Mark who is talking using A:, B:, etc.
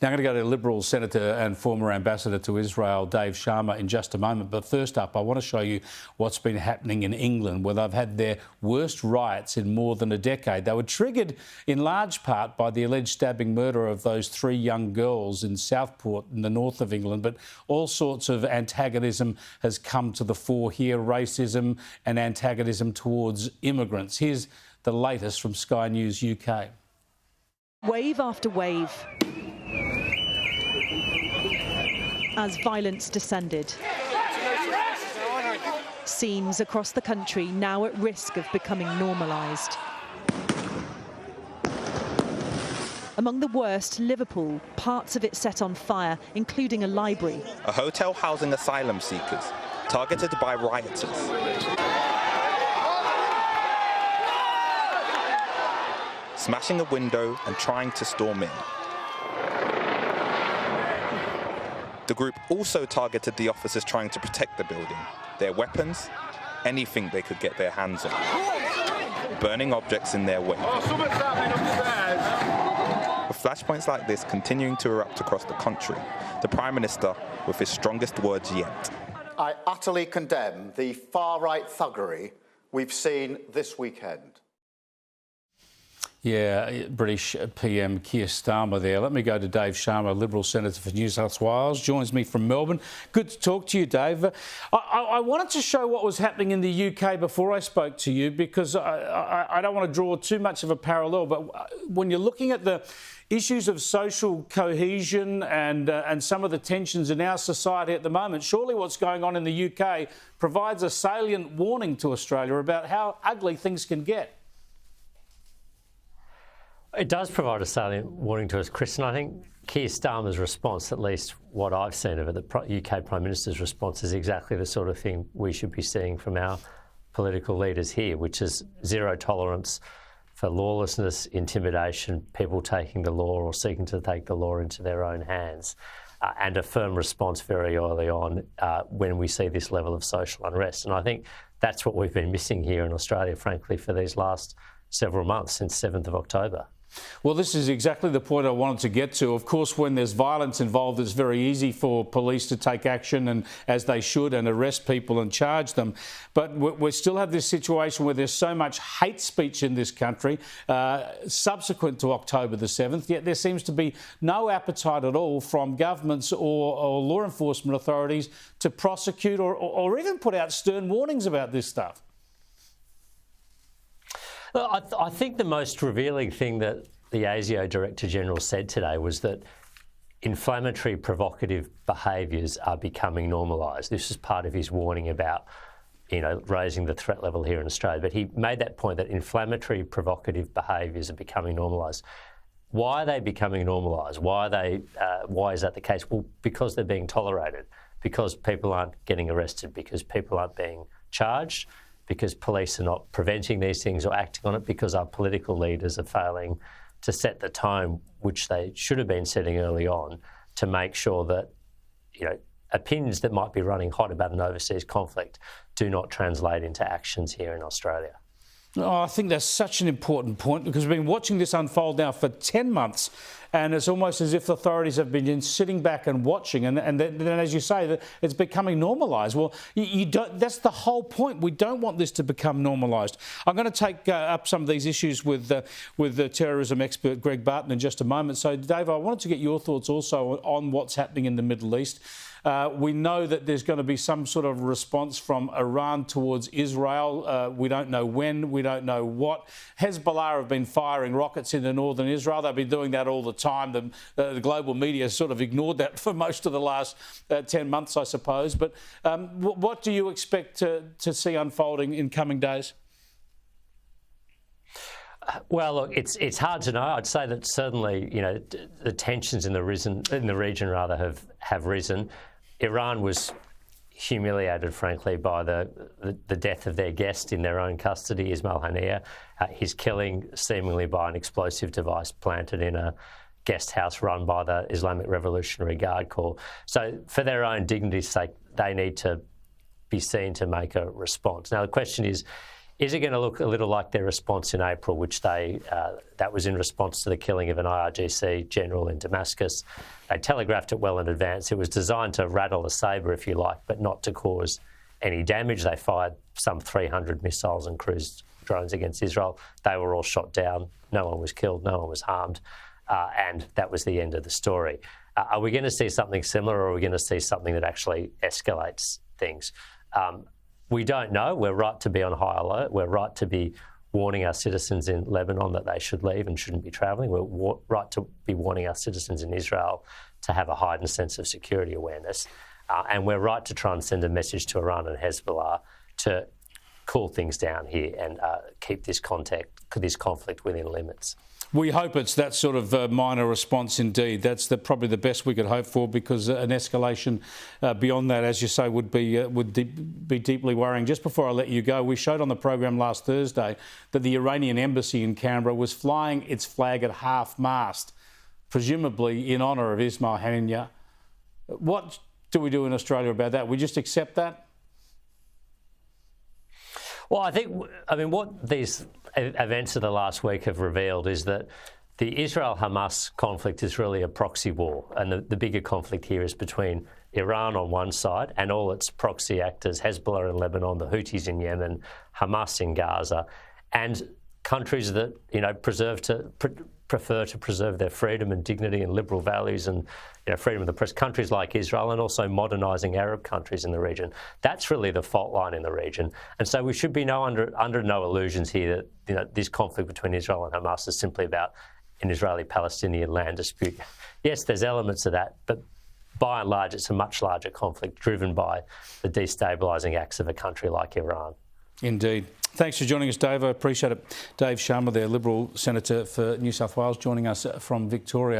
A: Now, I'm going to go to Liberal Senator and former Ambassador to Israel, Dave Sharma, in just a moment. But first up, I want to show you what's been happening in England, where they've had their worst riots in more than a decade. They were triggered in large part by the alleged stabbing murder of those 3 young girls in Southport in the north of England. But all sorts of antagonism has come to the fore here, racism and antagonism towards immigrants. Here's the latest from Sky News UK.
B: Wave after wave as violence descended. Scenes across the country now at risk of becoming normalised. Among the worst, Liverpool, parts of it set on fire, including a library.
C: A hotel housing asylum seekers, targeted by rioters. Smashing a window and trying to storm in. The group also targeted the officers trying to protect the building, their weapons, anything they could get their hands on, burning objects in their way. With flashpoints like this continuing to erupt across the country, the Prime Minister with his strongest words yet.
D: I utterly condemn the far-right thuggery we've seen this weekend.
A: Yeah, British PM Keir Starmer there. Let me go to Dave Sharma, Liberal Senator for New South Wales, joins me from Melbourne. Good to talk to you, Dave. I wanted to show what was happening in the UK before I spoke to you, because I don't want to draw too much of a parallel, but when you're looking at the issues of social cohesion and some of the tensions in our society at the moment, surely what's going on in the UK provides a salient warning to Australia about how ugly things can get.
E: It does provide a salient warning to us, Chris, and I think Keir Starmer's response, at least what I've seen of it, the UK Prime Minister's response, is exactly the sort of thing we should be seeing from our political leaders here, which is zero tolerance for lawlessness, intimidation, people taking the law or seeking to take the law into their own hands, and a firm response very early on when we see this level of social unrest. And I think that's what we've been missing here in Australia, frankly, for these last several months, since 7th of October.
A: Well, this is exactly the point I wanted to get to. Of course, when there's violence involved, it's very easy for police to take action, and as they should, and arrest people and charge them. But we still have this situation where there's so much hate speech in this country subsequent to October the 7th, yet there seems to be no appetite at all from governments or law enforcement authorities to prosecute or even put out stern warnings about this stuff.
E: I think the most revealing thing that the ASIO Director-General said today was that inflammatory, provocative behaviours are becoming normalised. This is part of his warning about, raising the threat level here in Australia. But he made that point that inflammatory, provocative behaviours are becoming normalised. Why are they becoming normalised? Why is that the case? Well, because they're being tolerated, because people aren't getting arrested, because people aren't being charged, because police are not preventing these things or acting on it, because our political leaders are failing to set the tone, which they should have been setting early on, to make sure that, opinions that might be running hot about an overseas conflict do not translate into actions here in Australia.
A: Oh, I think that's such an important point, because we've been watching this unfold now for 10 months, and it's almost as if the authorities have been sitting back and watching, and then, as you say, that it's becoming normalised. Well, you don't. That's the whole point. We don't want this to become normalised. I'm going to take up some of these issues with the terrorism expert Greg Barton in just a moment. So, Dave, I wanted to get your thoughts also on what's happening in the Middle East. We know that there's going to be some sort of response from Iran towards Israel. We don't know when, we don't know what. Hezbollah have been firing rockets into northern Israel. They've been doing that all the time. The global media has sort of ignored that for most of the last 10 months, I suppose. But what do you expect to see unfolding in coming days?
E: Well, look, it's hard to know. I'd say that certainly, the tensions in the region have risen. Iran was humiliated, frankly, by the death of their guest in their own custody, Ismail Haniyeh. His killing seemingly by an explosive device planted in a guest house run by the Islamic Revolutionary Guard Corps. So for their own dignity's sake, they need to be seen to make a response. Now, the question is Is it going to look a little like their response in April, which that was in response to the killing of an IRGC general in Damascus? They telegraphed it well in advance. It was designed to rattle a sabre, if you like, but not to cause any damage. They fired some 300 missiles and cruise drones against Israel. They were all shot down. No one was killed. No one was harmed. And that was the end of the story. Are we going to see something similar, or are we going to see something that actually escalates things? We don't know. We're right to be on high alert. We're right to be warning our citizens in Lebanon that they should leave and shouldn't be travelling. We're right to be warning our citizens in Israel to have a heightened sense of security awareness. And we're right to try and send a message to Iran and Hezbollah to cool things down here and keep this conflict within limits.
A: We hope it's that sort of minor response indeed. That's probably the best we could hope for, because an escalation beyond that, as you say, would be deeply worrying. Just before I let you go, we showed on the program last Thursday that the Iranian embassy in Canberra was flying its flag at half-mast, presumably in honour of Ismail Haniyeh. What do we do in Australia about that? We just accept that?
E: Well, I mean, what these events of the last week have revealed is that the Israel-Hamas conflict is really a proxy war, and the bigger conflict here is between Iran on one side and all its proxy actors, Hezbollah in Lebanon, the Houthis in Yemen, Hamas in Gaza, and countries that prefer to preserve their freedom and dignity and liberal values and freedom of the press, countries like Israel, and also modernising Arab countries in the region. That's really the fault line in the region. And so we should be under no illusions here that this conflict between Israel and Hamas is simply about an Israeli-Palestinian land dispute. Yes, there's elements of that, but by and large it's a much larger conflict driven by the destabilising acts of a country like Iran.
A: Indeed. Thanks for joining us, Dave. I appreciate it. Dave Sharma, their Liberal Senator for New South Wales, joining us from Victoria.